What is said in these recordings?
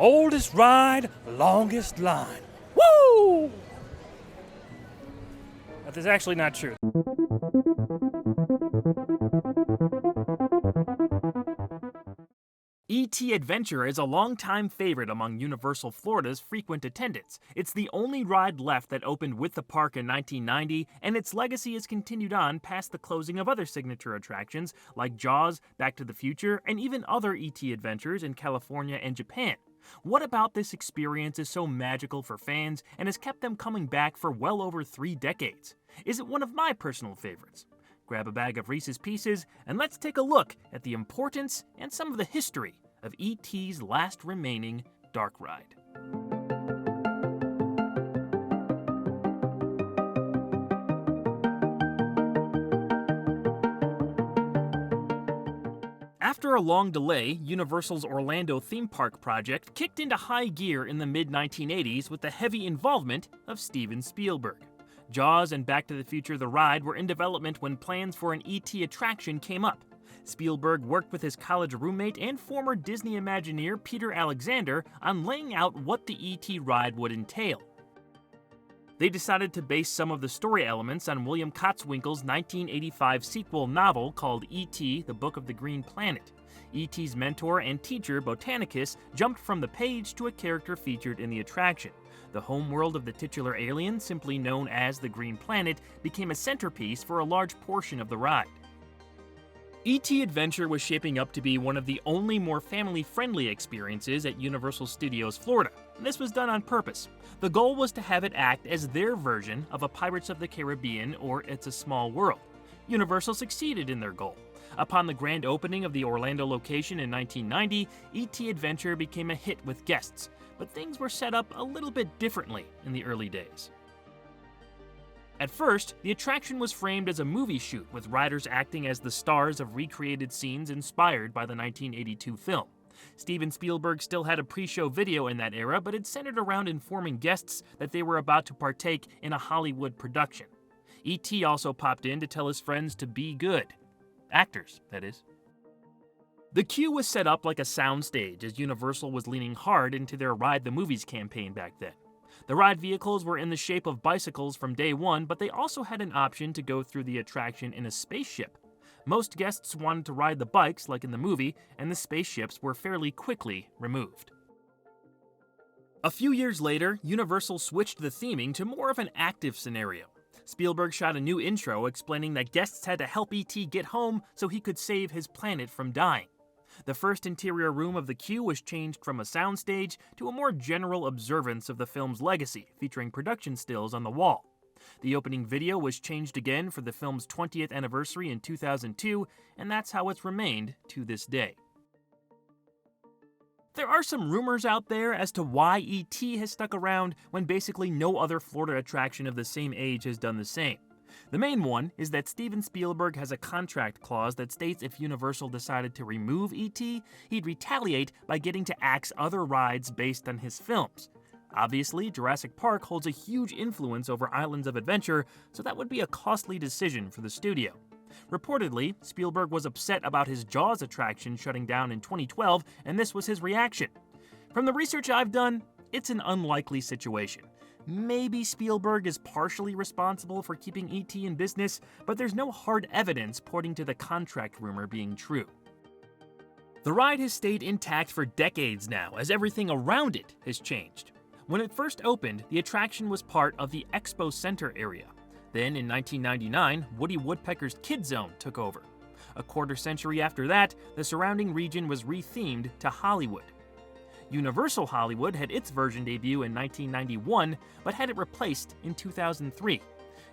Oldest ride, longest line. Woo! That is actually not true. E.T. Adventure is a longtime favorite among Universal Florida's frequent attendants. It's the only ride left that opened with the park in 1990, and its legacy has continued on past the closing of other signature attractions like Jaws, Back to the Future, and even other E.T. adventures in California and Japan. What about this experience is so magical for fans and has kept them coming back for well over 3 decades? Is it one of my personal favorites? Grab a bag of Reese's Pieces and let's take a look at the importance and some of the history of E.T.'s last remaining dark ride. After a long delay, Universal's Orlando theme park project kicked into high gear in the mid-1980s with the heavy involvement of Steven Spielberg. Jaws and Back to the Future the Ride were in development when plans for an E.T. attraction came up. Spielberg worked with his college roommate and former Disney Imagineer Peter Alexander on laying out what the E.T. ride would entail. They decided to base some of the story elements on William Kotzwinkle's 1985 sequel novel called E.T. The Book of the Green Planet. E.T.'s mentor and teacher, Botanicus, jumped from the page to a character featured in the attraction. The homeworld of the titular alien, simply known as the Green Planet, became a centerpiece for a large portion of the ride. E.T. Adventure was shaping up to be one of the only more family-friendly experiences at Universal Studios Florida. This was done on purpose. The goal was to have it act as their version of a Pirates of the Caribbean or It's a Small World. Universal succeeded in their goal. Upon the grand opening of the Orlando location in 1990, E.T. Adventure became a hit with guests, but things were set up a little bit differently in the early days. At first, the attraction was framed as a movie shoot, with riders acting as the stars of recreated scenes inspired by the 1982 film. Steven Spielberg still had a pre-show video in that era, but it centered around informing guests that they were about to partake in a Hollywood production. E.T. also popped in to tell his friends to be good. Actors, that is. The queue was set up like a soundstage, as Universal was leaning hard into their Ride the Movies campaign back then. The ride vehicles were in the shape of bicycles from day one, but they also had an option to go through the attraction in a spaceship. Most guests wanted to ride the bikes, like in the movie, and the spaceships were fairly quickly removed. A few years later, Universal switched the theming to more of an active scenario. Spielberg shot a new intro explaining that guests had to help E.T. get home so he could save his planet from dying. The first interior room of the queue was changed from a soundstage to a more general observance of the film's legacy, featuring production stills on the wall. The opening video was changed again for the film's 20th anniversary in 2002, and that's how it's remained to this day. There are some rumors out there as to why E.T. has stuck around when basically no other Florida attraction of the same age has done the same. The main one is that Steven Spielberg has a contract clause that states if Universal decided to remove E.T., he'd retaliate by getting to axe other rides based on his films. Obviously, Jurassic Park holds a huge influence over Islands of Adventure, so that would be a costly decision for the studio. Reportedly, Spielberg was upset about his Jaws attraction shutting down in 2012, and this was his reaction. From the research I've done, it's an unlikely situation. Maybe Spielberg is partially responsible for keeping E.T. in business, but there's no hard evidence pointing to the contract rumor being true. The ride has stayed intact for decades now, as everything around it has changed. When it first opened, the attraction was part of the Expo Center area. Then, in 1999, Woody Woodpecker's Kid Zone took over. A quarter century after that, the surrounding region was rethemed to Hollywood. Universal Hollywood had its version debut in 1991, but had it replaced in 2003.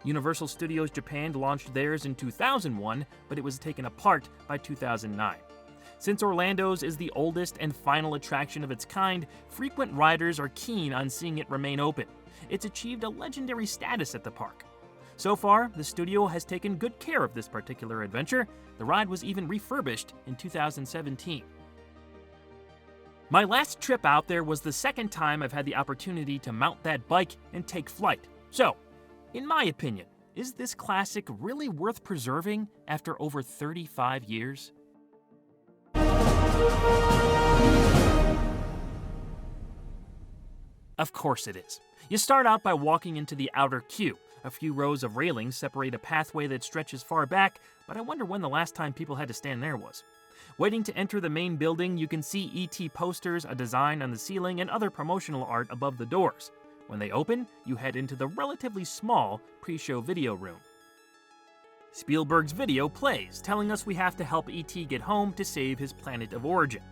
Universal Studios Japan launched theirs in 2001, but it was taken apart by 2009. Since Orlando's is the oldest and final attraction of its kind, frequent riders are keen on seeing it remain open. It's achieved a legendary status at the park. So far, the studio has taken good care of this particular adventure. The ride was even refurbished in 2017. My last trip out there was the second time I've had the opportunity to mount that bike and take flight. So, in my opinion, is this classic really worth preserving after over 35 years? Of course it is. You start out by walking into the outer queue. A few rows of railings separate a pathway that stretches far back, but I wonder when the last time people had to stand there was. Waiting to enter the main building, you can see E.T. posters, a design on the ceiling, and other promotional art above the doors. When they open, you head into the relatively small pre-show video room. Spielberg's video plays, telling us we have to help E.T. get home to save his planet of origin.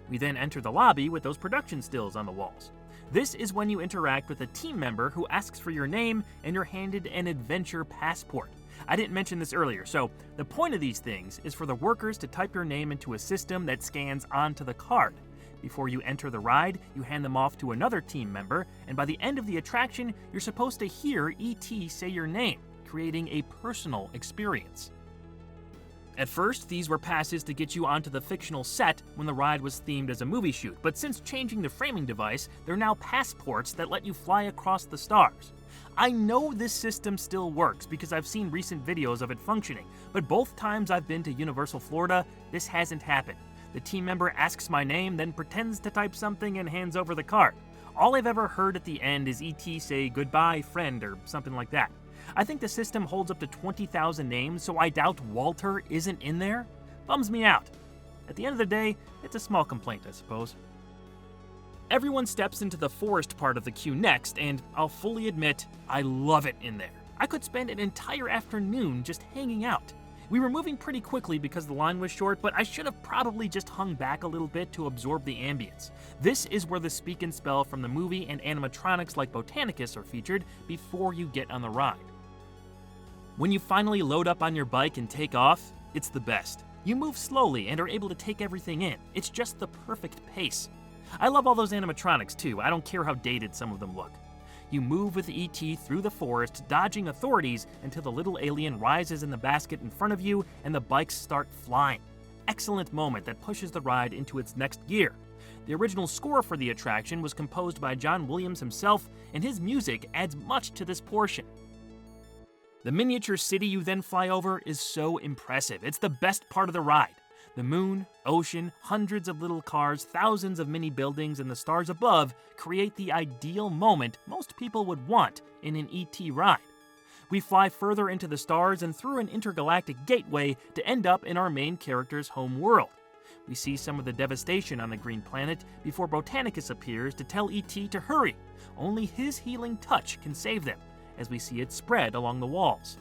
We then enter the lobby with those production stills on the walls. This is when you interact with a team member who asks for your name and you're handed an adventure passport. I didn't mention this earlier, so the point of these things is for the workers to type your name into a system that scans onto the card. Before you enter the ride, you hand them off to another team member, and by the end of the attraction, you're supposed to hear E.T. say your name, creating a personal experience. At first, these were passes to get you onto the fictional set when the ride was themed as a movie shoot, but since changing the framing device, they're now passports that let you fly across the stars. I know this system still works because I've seen recent videos of it functioning, but both times I've been to Universal Florida, this hasn't happened. The team member asks my name, then pretends to type something and hands over the card. All I've ever heard at the end is E.T. say, "Goodbye, friend," or something like that. I think the system holds up to 20,000 names, so I doubt Walter isn't in there. Bums me out. At the end of the day, it's a small complaint, I suppose. Everyone steps into the forest part of the queue next, and I'll fully admit, I love it in there. I could spend an entire afternoon just hanging out. We were moving pretty quickly because the line was short, but I should have probably just hung back a little bit to absorb the ambience. This is where the speak and spell from the movie and animatronics like Botanicus are featured before you get on the ride. When you finally load up on your bike and take off, it's the best. You move slowly and are able to take everything in. It's just the perfect pace. I love all those animatronics too. I don't care how dated some of them look. You move with E.T. through the forest, dodging authorities until the little alien rises in the basket in front of you and the bikes start flying. Excellent moment that pushes the ride into its next gear. The original score for the attraction was composed by John Williams himself, and his music adds much to this portion. The miniature city you then fly over is so impressive. It's the best part of the ride. The moon, ocean, hundreds of little cars, thousands of mini buildings, and the stars above create the ideal moment most people would want in an E.T. ride. We fly further into the stars and through an intergalactic gateway to end up in our main character's home world. We see some of the devastation on the green planet before Botanicus appears to tell E.T. to hurry. Only his healing touch can save them, as we see it spread along the walls.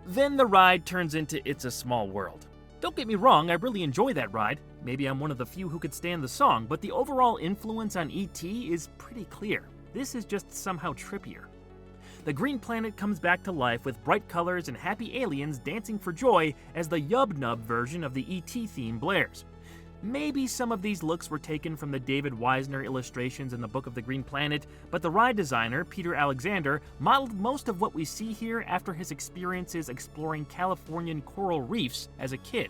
Then the ride turns into It's a Small World. Don't get me wrong, I really enjoy that ride. Maybe I'm one of the few who could stand the song, but the overall influence on E.T. is pretty clear. This is just somehow trippier. The green planet comes back to life with bright colors and happy aliens dancing for joy as the Yub Nub version of the E.T. theme blares. Maybe some of these looks were taken from the David Weisner illustrations in the Book of the Green Planet, but the ride designer, Peter Alexander, modeled most of what we see here after his experiences exploring Californian coral reefs as a kid.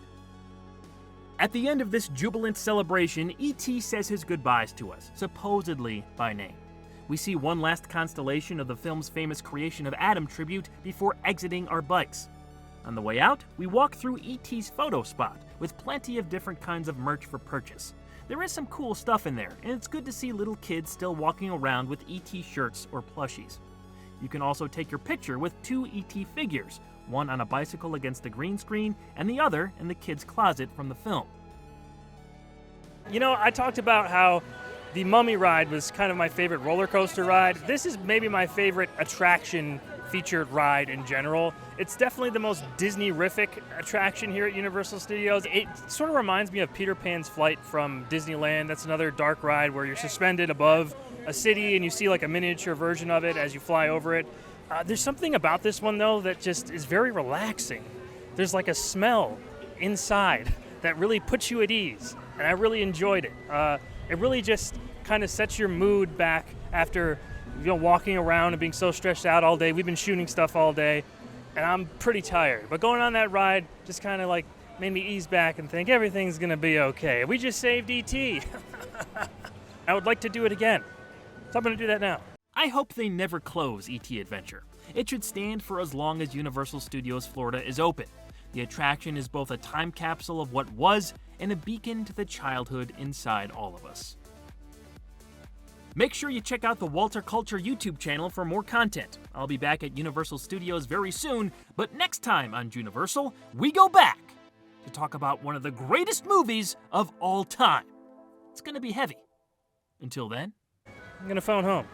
At the end of this jubilant celebration, E.T. says his goodbyes to us, supposedly by name. We see one last constellation of the film's famous Creation of Adam tribute before exiting our bikes. On the way out, we walk through E.T.'s photo spot, with plenty of different kinds of merch for purchase. There is some cool stuff in there, and it's good to see little kids still walking around with E.T. shirts or plushies. You can also take your picture with two E.T. figures, one on a bicycle against the green screen, and the other in the kid's closet from the film. You know, I talked about how the Mummy ride was kind of my favorite roller coaster ride. This is maybe my favorite attraction featured ride in general. It's definitely the most Disney-rific attraction here at Universal Studios. It sort of reminds me of Peter Pan's Flight from Disneyland. That's another dark ride where you're suspended above a city and you see like a miniature version of it as you fly over it. There's something about this one though that just is very relaxing. There's like a smell inside that really puts you at ease, and I really enjoyed it. It really just kind of sets your mood back after walking around and being so stressed out all day. We've been shooting stuff all day, and I'm pretty tired. But going on that ride just kind of like made me ease back and think everything's going to be okay. We just saved E.T. I would like to do it again, so I'm going to do that now. I hope they never close E.T. Adventure. It should stand for as long as Universal Studios Florida is open. The attraction is both a time capsule of what was and a beacon to the childhood inside all of us. Make sure you check out the Walter Culture YouTube channel for more content. I'll be back at Universal Studios very soon, but next time on Juniversal, we go back to talk about one of the greatest movies of all time. It's gonna be heavy. Until then, I'm gonna phone home.